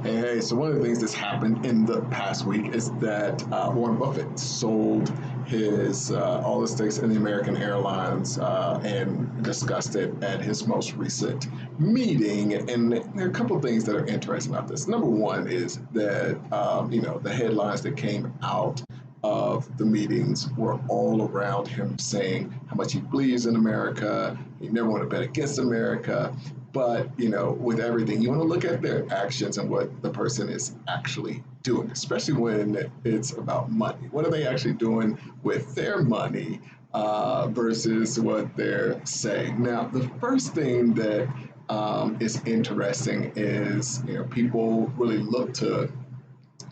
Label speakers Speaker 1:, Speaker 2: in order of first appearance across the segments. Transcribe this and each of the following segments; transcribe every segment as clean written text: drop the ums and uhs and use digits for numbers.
Speaker 1: Hey, so one of the things that's happened in the past week is that Warren Buffett sold his all the stakes in the American Airlines and discussed it at his most recent meeting. And there are a couple of things that are interesting about this. Number one is that the headlines that came out of the meetings were all around him saying how much he believes in America. He never want to bet against America. But, with everything, you want to look at their actions and what the person is actually doing, especially when it's about money. What are they actually doing with their money versus what they're saying? Now, the first thing that is interesting is, people really look to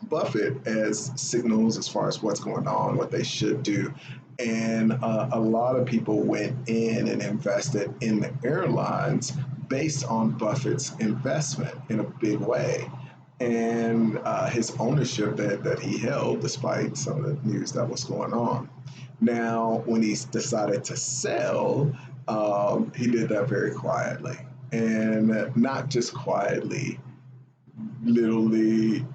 Speaker 1: Buffett as signals as far as what's going on, what they should do. And a lot of people went in and invested in the airlines based on Buffett's investment in a big way. And his ownership that he held despite some of the news that was going on. Now, when he decided to sell, he did that very quietly. And not just quietly, literally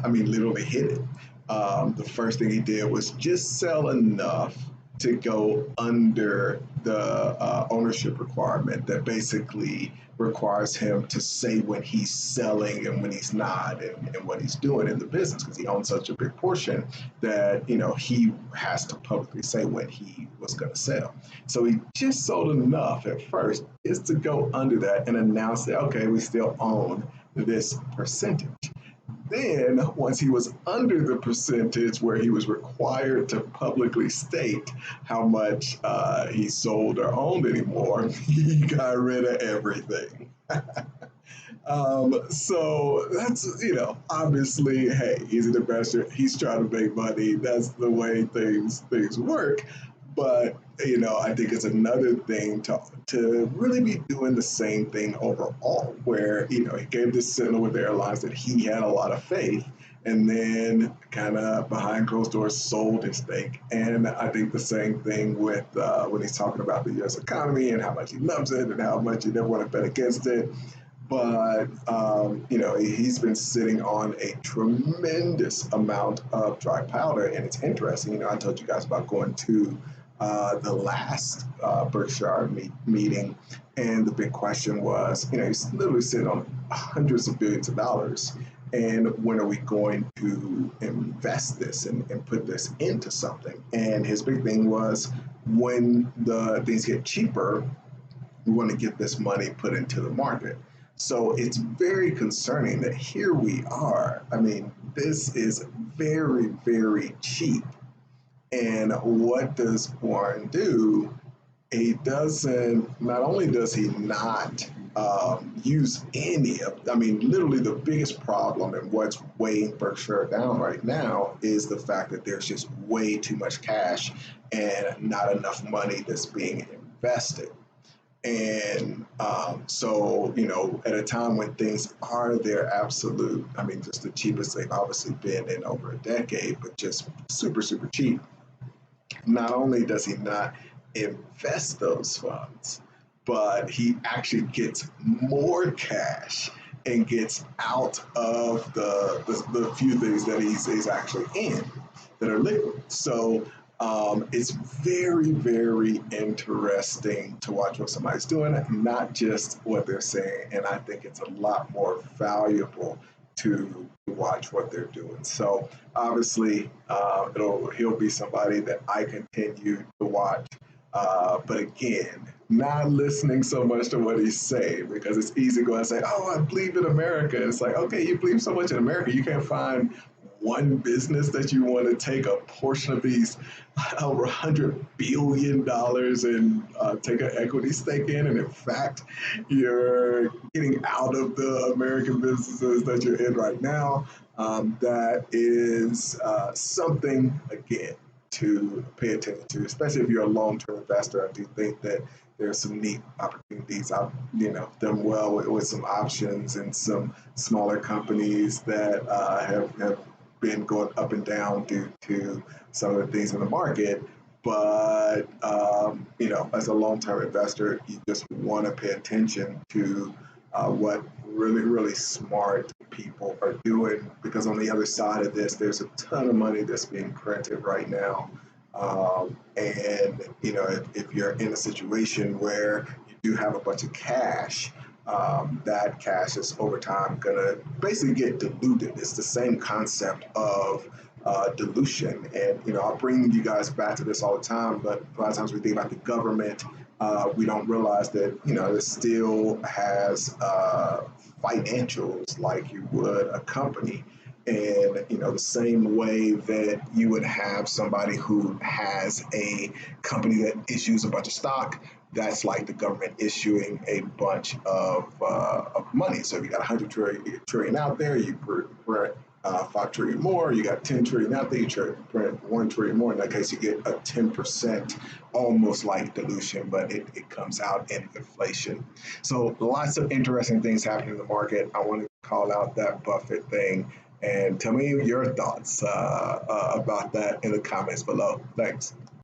Speaker 1: literally hit it. The first thing he did was just sell enough to go under the ownership requirement that basically requires him to say when he's selling and when he's not, and what he's doing in the business, because he owns such a big portion that he has to publicly say when he was going to sell. So he just sold enough at first is to go under that and announce that, okay, we still own this percentage. Then, once he was under the percentage where he was required to publicly state how much he sold or owned anymore, he got rid of everything. So that's, obviously, hey, he's an investor. He's trying to make money. That's the way things work. But I think it's another thing to really be doing the same thing overall, where he gave this signal with the airlines that he had a lot of faith, and then kind of behind closed doors sold his stake. And I think the same thing with when he's talking about the U.S. economy and how much he loves it and how much he never want to bet against it. But he's been sitting on a tremendous amount of dry powder, and it's interesting. I told you guys about going to the last Berkshire meeting, and the big question was, he's literally sitting on hundreds of billions of dollars, and when are we going to invest this and put this into something? And his big thing was, when the things get cheaper, we want to get this money put into the market. So it's very concerning that here we are. I mean, this is very, very cheap. And what does Warren do? He doesn't, not only does he not use any of, literally the biggest problem and what's weighing Berkshire down right now is the fact that there's just way too much cash and not enough money that's being invested. And so, at a time when things are their absolute, just the cheapest they've obviously been in over a decade, but just super, super cheap, not only does he not invest those funds, but he actually gets more cash and gets out of the few things that he's actually in that are liquid. So it's very, very interesting to watch what somebody's doing, not just what they're saying. And I think it's a lot more valuable to watch what they're doing. So obviously, he'll be somebody that I continue to watch. But again, not listening so much to what he's saying, because it's easy to go and say, "Oh, I believe in America." It's like, okay, you believe so much in America, you can't find one business that you want to take a portion of these over $100 billion and take an equity stake in, and in fact, you're getting out of the American businesses that you're in right now. That is something, again, to pay attention to, especially if you're a long-term investor. I do think that there's some neat opportunities. I've done well with some options and some smaller companies that have been going up and down due to some of the things in the market. But as a long-term investor, you just want to pay attention to what really, really smart people are doing, because on the other side of this, there's a ton of money that's being printed right now. And if you're in a situation where you do have a bunch of cash, that cash is over time gonna basically get diluted. It's the same concept of dilution. And I'll bring you guys back to this all the time, but a lot of times we think about the government, we don't realize that it still has financials like you would a company. And the same way that you would have somebody who has a company that issues a bunch of stock, that's like the government issuing a bunch of money. So if you got 100 trillion out there, you print 5 trillion more. You got 10 trillion out there, you print 1 trillion more. In that case, you get a 10%, almost like dilution, but it comes out in inflation. So lots of interesting things happening in the market. I want to call out that Buffett thing. And tell me your thoughts about that in the comments below. Thanks.